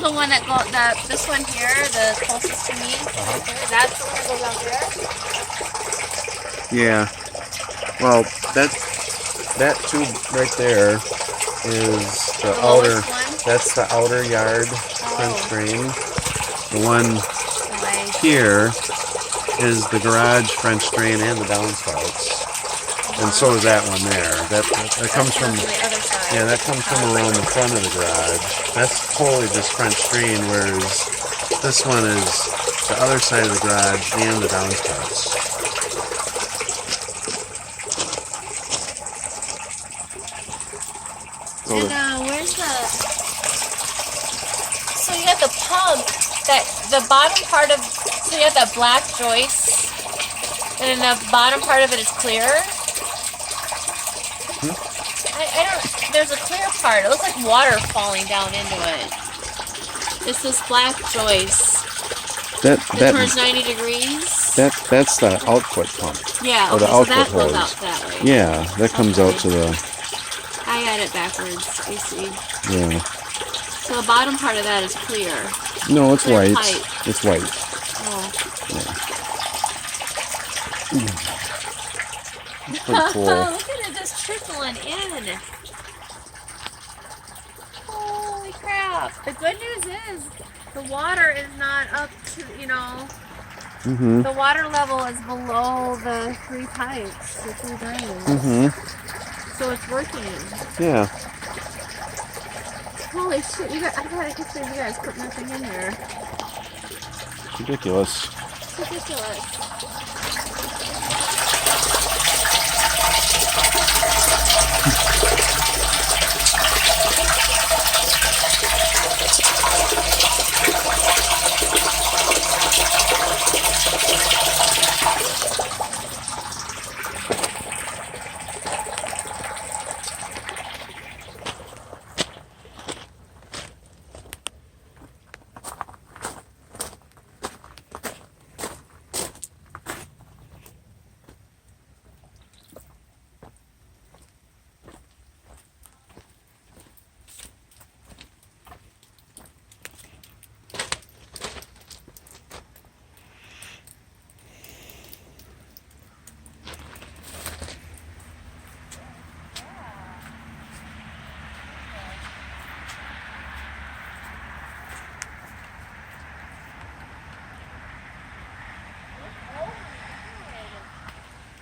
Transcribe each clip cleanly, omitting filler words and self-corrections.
the one that this one here, the closest to me. Right there. That's the one that goes out there. Yeah. Well, that tube right there is the outer. One? That's the outer yard French drain. The one Nice. here is the garage French drain and the downspouts. And so is that one there. That comes from the other side. Yeah, that comes from around the front of the garage. That's totally just French drain, whereas this one is the other side of the garage and the downspouts. And where's the? So you got the pump that the bottom part of. So you have that black joist, and then the bottom part of it is clear. I don't. There's a clear part. It looks like water falling down into it. It's this black joist. That turns 90 degrees. That's the output pump. Yeah. Or Okay, the so that output goes out hose. that way. Yeah, that comes out to the. I had it backwards. I see. Yeah. So the bottom part of that is clear. No, it's Clear white. pipe. It's white. Oh. Yeah. Pretty cool. Look at it just trickling in. Holy crap. The good news is the water is not up to, the water level is below the three pipes, the three drains. So it's working. Yeah. Holy shit, I got a picture of you guys putting nothing in there. Ridiculous. It's ridiculous.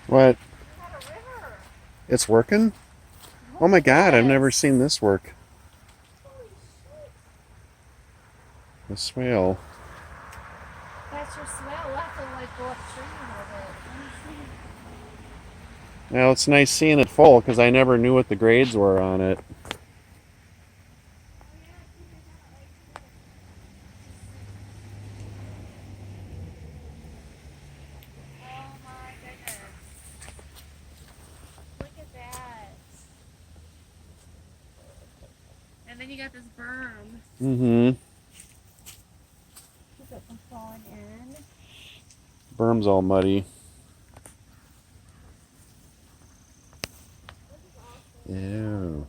What? It's working? Oh my god, I've never seen this work. The swale. That's your swell. We'll have to go upstream with it. Well, it's nice seeing it full because I never knew what the grades were on it. And then you got this berm. Keep it from falling in. Berm's all muddy. Yeah.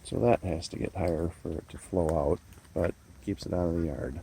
So that has to get higher for it to flow out, but keeps it out of the yard.